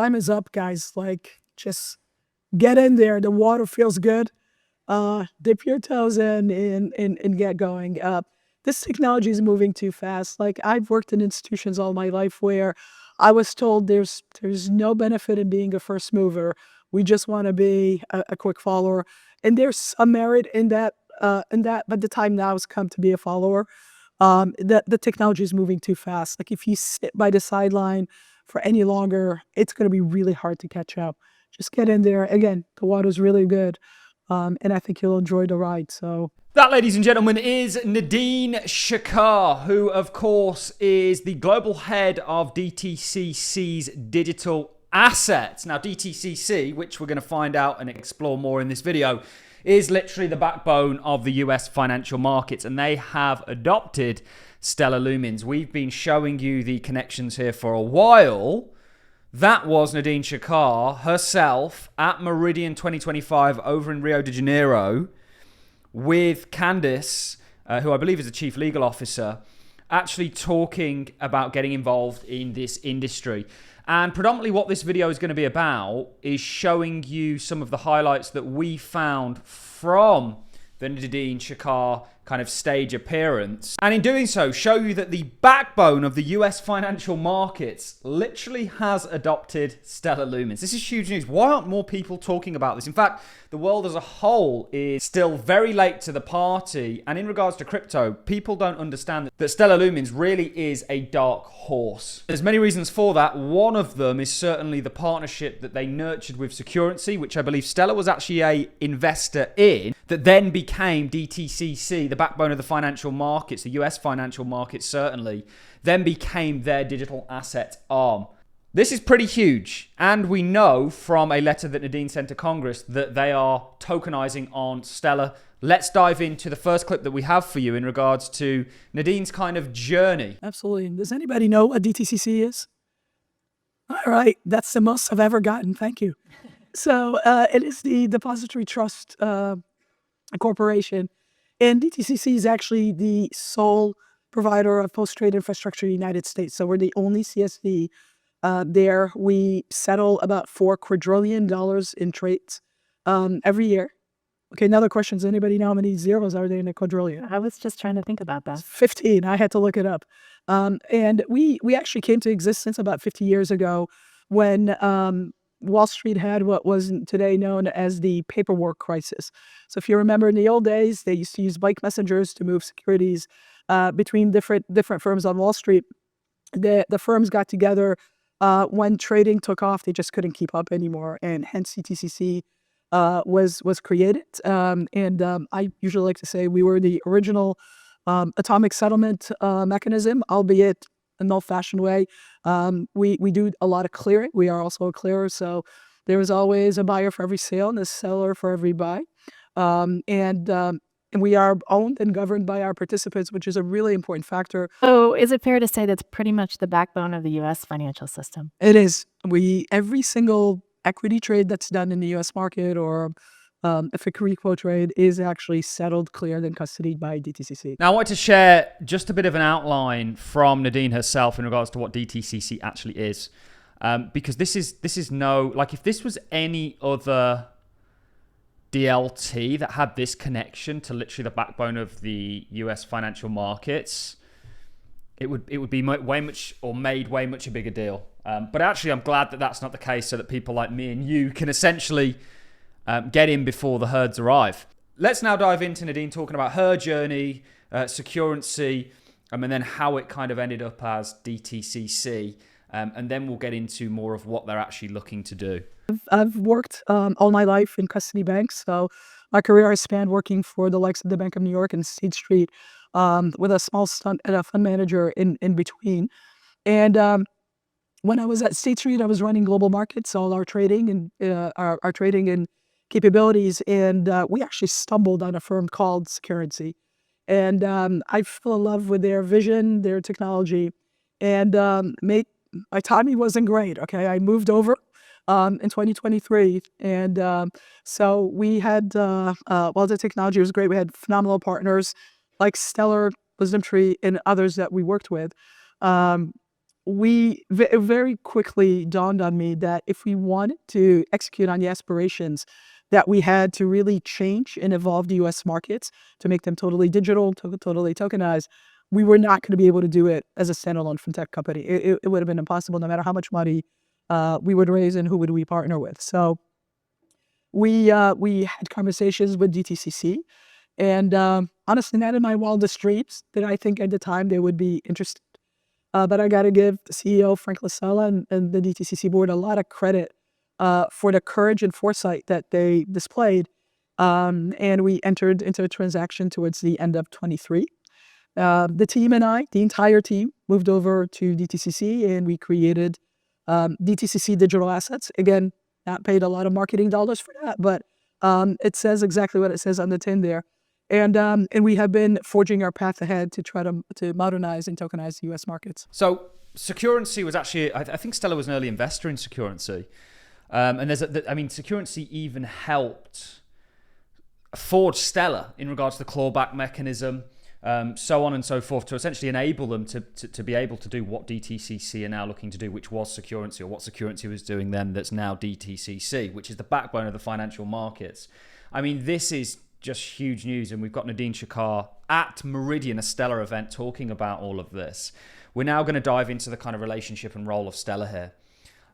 Time is up, guys. Like, just get in there. The water feels good. Dip your toes in and get going. This technology is moving too fast. Like, I've worked in institutions all my life where I was told there's no benefit in being a first mover. We just want to be a quick follower, and there's some merit in that. But the time now has come to be a follower. The technology is moving too fast. Like, if you sit by the sideline for any longer, it's going to be really hard to catch up. Just get in there. Again, the water's really good, and I think you'll enjoy the ride. So that, ladies and gentlemen, is Nadine Shakar, who, of course, is the global head of DTCC's digital assets. Now, DTCC, which we're going to find out and explore more in this video, is literally the backbone of the US financial markets, and they have adopted Stellar Lumens. We've been showing you the connections here for a while. That was Nadine Shakar herself at Meridian 2025 over in Rio de Janeiro with Candice, who I believe is the chief legal officer, actually talking about getting involved in this industry. And predominantly what this video is going to be about is showing you some of the highlights that we found from the Nadine Shakar kind of stage appearance. And in doing so, show you that the backbone of the US financial markets literally has adopted Stellar Lumens. This is huge news. Why aren't more people talking about this? In fact, the world as a whole is still very late to the party. And in regards to crypto, people don't understand that Stellar Lumens really is a dark horse. There's many reasons for that. One of them is certainly the partnership that they nurtured with Securrency, which I believe Stellar was actually an investor in, that then became DTCC, the backbone of the financial markets, the US financial markets certainly, then became their digital asset arm. This is pretty huge, and we know from a letter that Nadine sent to Congress that they are tokenizing on Stellar. Let's dive into the first clip that we have for you in regards to Nadine's kind of journey. absolutely. Does anybody know what DTCC is? All right, that's the most I've ever gotten. Thank you. So it is the Depository Trust Corporation, and DTCC is actually the sole provider of post-trade infrastructure in the United States. So we're the only CSD there. We settle about $4 quadrillion in trades every year. Okay, another question. Does anybody know how many zeros are there in a quadrillion? I was just trying to think about that. 15. I had to look it up. And we actually came to existence about 50 years ago when Wall Street had what was today known as the paperwork crisis. So if you remember, in the old days, they used to use bike messengers to move securities between different firms on Wall Street. The firms got together when trading took off. They just couldn't keep up anymore, and hence CTCC was created. I usually like to say we were the original atomic settlement mechanism, albeit an old-fashioned way. We do a lot of clearing. We are also a clearer, so there is always a buyer for every sale and a seller for every buy. And we are owned and governed by our participants, which is a really important factor. So is it fair to say that's pretty much the backbone of the U.S. financial system? It is. Every single equity trade that's done in the U.S. market or if a repo trade is actually settled, cleared, and custodied by DTCC. Now, I want to share just a bit of an outline from Nadine herself in regards to what DTCC actually is. Because this is no, like if this was any other DLT that had this connection to literally the backbone of the US financial markets, it would be made way much a bigger deal. But actually, I'm glad that that's not the case, so that people like me and you can essentially get in before the herds arrive. Let's now dive into Nadine talking about her journey, Securrency, and then how it kind of ended up as DTCC. And then we'll get into more of what they're actually looking to do. I've worked all my life in custody banks. So my career has spanned working for the likes of the Bank of New York and State Street with a small stunt and a fund manager in between. And when I was at State Street, I was running global markets, all our trading and our trading and capabilities. And we actually stumbled on a firm called Securrency. And I fell in love with their vision, their technology, and my timing wasn't great. Okay, I moved over in 2023, and so we had while the technology was great, we had phenomenal partners like Stellar, Wisdom Tree, and others that we worked with. it very quickly dawned on me that if we wanted to execute on the aspirations that we had to really change and evolve the U.S. markets to make them totally digital, totally tokenized, we were not going to be able to do it as a standalone fintech company. It would have been impossible, no matter how much money we would raise and who would we partner with. So we had conversations with DTCC, and honestly, not in my wildest dreams did I think at the time they would be interested. But I got to give the CEO, Frank Lasella, and the DTCC board a lot of credit for the courage and foresight that they displayed. And we entered into a transaction towards the end of 23. The team and I, the entire team, moved over to DTCC, and we created DTCC Digital Assets. Again, not paid a lot of marketing dollars for that, but it says exactly what it says on the tin there. And we have been forging our path ahead to try to modernize and tokenize the U.S. markets. So Securency was actually, I think Stellar was an early investor in Securency. And Securency even helped forge Stellar in regards to the clawback mechanism, so on and so forth, to essentially enable them to be able to do what DTCC are now looking to do, which was Securency, or what Securency was doing then that's now DTCC, which is the backbone of the financial markets. I mean, this is just huge news, and we've got Nadine Shakar at Meridian, a Stellar event, talking about all of this. We're now going to dive into the kind of relationship and role of Stellar here,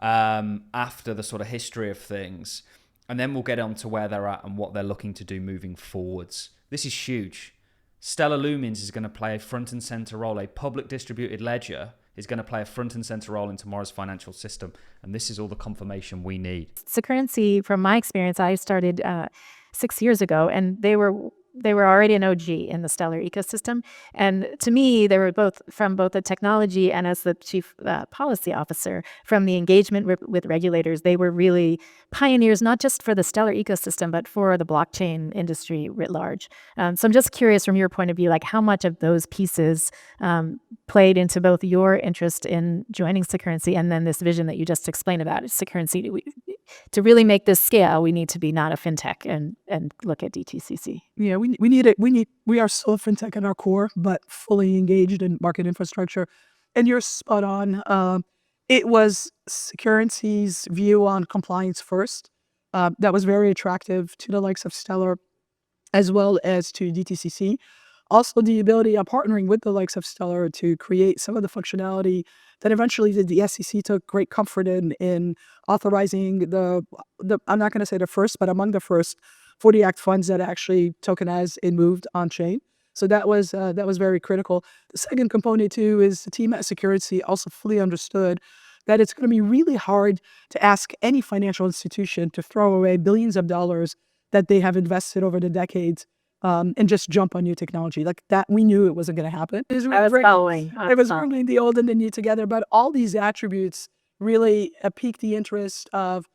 after the sort of history of things, and then we'll get on to where they're at and what they're looking to do moving forwards. This is huge. Stellar Lumens is going to play a front and center role. A public distributed ledger is going to play a front and center role in tomorrow's financial system, and this is all the confirmation we need. Securrency, from my experience, I started 6 years ago, and they were already an OG in the Stellar ecosystem. And to me, they were both from both the technology and as the chief policy officer from the engagement with regulators. They were really pioneers, not just for the Stellar ecosystem, but for the blockchain industry writ large. So I'm just curious from your point of view, like how much of those pieces played into both your interest in joining Securrency and then this vision that you just explained about Securrency. To really make this scale, we need to be not a fintech and look at DTCC. Yeah, we need it. We are still a fintech at our core, but fully engaged in market infrastructure. And you're spot on. It was Securrency's view on compliance first that was very attractive to the likes of Stellar as well as to DTCC. Also, the ability of partnering with the likes of Stellar to create some of the functionality that eventually the SEC took great comfort in authorizing the I'm not going to say the first, but among the first 40 Act funds that actually tokenized and moved on chain. So that was very critical. The second component too is the team at Securrency also fully understood that it's going to be really hard to ask any financial institution to throw away billions of dollars that they have invested over the decades and just jump on new technology like that. We knew it wasn't going to happen. It was bringing the old and the new together, but all these attributes really piqued the interest of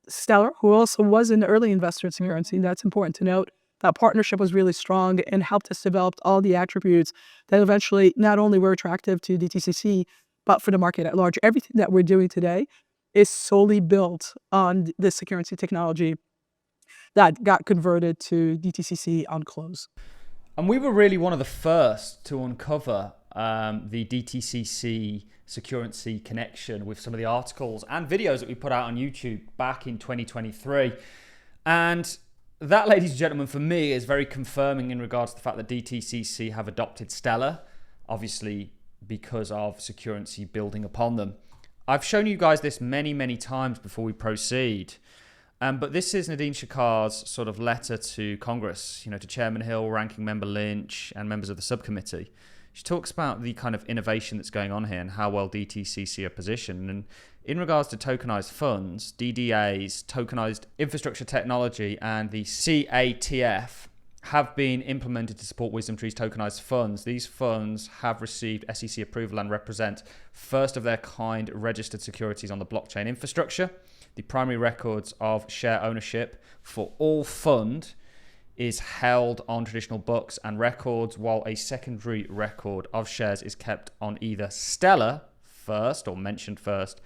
Stellar, who also was an early investor in Securrency. That's important to note. That partnership was really strong and helped us develop all the attributes that eventually not only were attractive to DTCC, but for the market at large. Everything that we're doing today is solely built on the Securrency technology that got converted to DTCC on close. And we were really one of the first to uncover the DTCC Securrency connection with some of the articles and videos that we put out on YouTube back in 2023. And that, ladies and gentlemen, for me is very confirming in regards to the fact that DTCC have adopted Stellar, obviously because of Securrency building upon them. I've shown you guys this many, many times before we proceed. But this is Nadine Shakar's sort of letter to Congress, to Chairman Hill, Ranking Member Lynch, and members of the subcommittee. She talks about the kind of innovation that's going on here and how well DTCC are positioned. And in regards to tokenized funds, DDAs, tokenized infrastructure technology, and the CATF have been implemented to support WisdomTree's tokenized funds. These funds have received SEC approval and represent first of their kind registered securities on the blockchain infrastructure. The primary records of share ownership for all fund is held on traditional books and records, while a secondary record of shares is kept on either Stellar first, or mentioned first,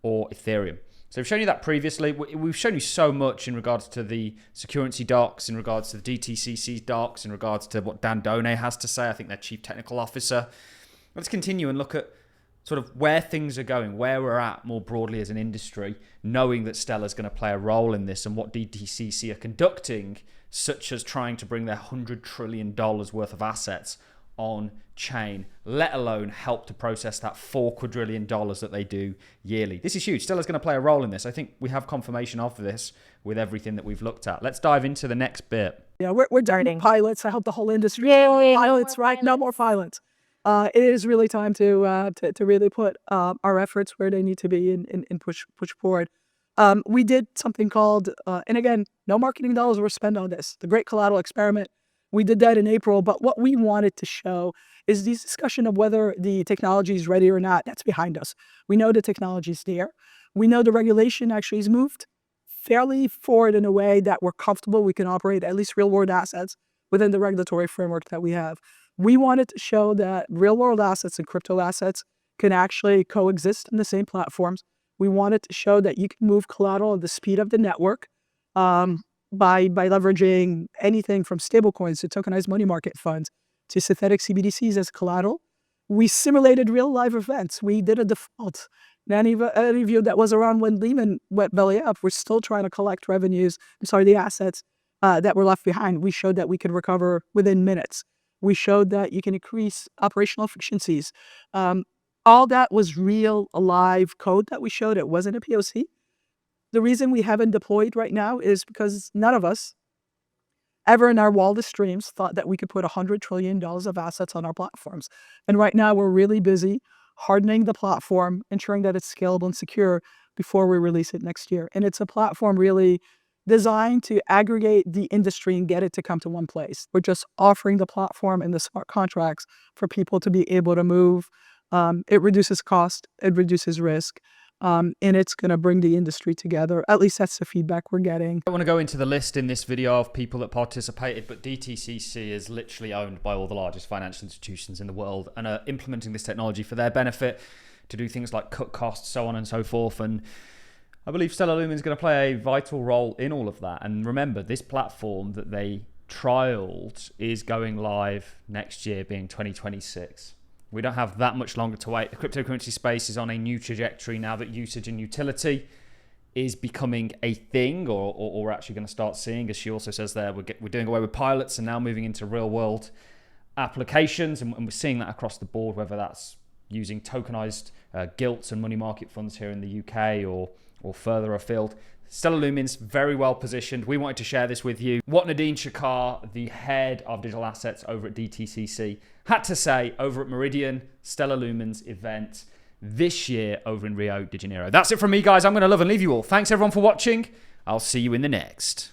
or Ethereum. So we've shown you that previously. We've shown you so much in regards to the Securrency docs, in regards to the DTCC docs, in regards to what Dan Donay has to say, I think their chief technical officer. Let's continue and look at sort of where things are going, where we're at more broadly as an industry, knowing that Stellar's going to play a role in this and what DTCC are conducting, such as trying to bring their $100 trillion worth of assets on chain, let alone help to process that $4 quadrillion that they do yearly. This is huge. Stellar's going to play a role in this. I think we have confirmation of this with everything that we've looked at. Let's dive into the next bit. Yeah, we're done pilots. I hope the whole industry pilots, right? No more pilots. It is really time to really put our efforts where they need to be and push forward. We did something called, and again, no marketing dollars were spent on this, the Great Collateral Experiment. We did that in April, but what we wanted to show is this discussion of whether the technology is ready or not. That's behind us. We know the technology is there. We know the regulation actually has moved fairly forward in a way that we're comfortable we can operate at least real-world assets within the regulatory framework that we have. We wanted to show that real-world assets and crypto assets can actually coexist in the same platforms. We wanted to show that you can move collateral at the speed of the network by leveraging anything from stablecoins to tokenized money market funds to synthetic CBDCs as collateral. We simulated real live events. We did a default. Any of you that was around when Lehman went belly up, we're still trying to collect the assets that were left behind. We showed that we could recover within minutes. We showed that you can increase operational efficiencies. All that was real, alive code that we showed. It wasn't a POC. The reason we haven't deployed right now is because none of us ever in our wildest dreams thought that we could put $100 trillion of assets on our platforms. And right now we're really busy hardening the platform, ensuring that it's scalable and secure before we release it next year. And it's a platform really designed to aggregate the industry and get it to come to one place. We're just offering the platform and the smart contracts for people to be able to move. It reduces cost, it reduces risk. And it's going to bring the industry together. At least that's the feedback we're getting. I want to go into the list in this video of people that participated, but DTCC is literally owned by all the largest financial institutions in the world and are implementing this technology for their benefit to do things like cut costs, so on and so forth. And I believe Stellar Lumens is going to play a vital role in all of that. And remember, this platform that they trialed is going live next year, being 2026. We don't have that much longer to wait. The cryptocurrency space is on a new trajectory now that usage and utility is becoming a thing, or we're actually going to start seeing, as she also says there, we're doing away with pilots and now moving into real world applications. And we're seeing that across the board, whether that's using tokenized gilts and money market funds here in the UK or further afield. Stellar Lumens, very well positioned. We wanted to share this with you. What Nadine Shakar, the head of digital assets over at DTCC, had to say over at Meridian Stellar Lumens event this year over in Rio de Janeiro. That's it from me, guys. I'm going to love and leave you all. Thanks everyone for watching. I'll see you in the next.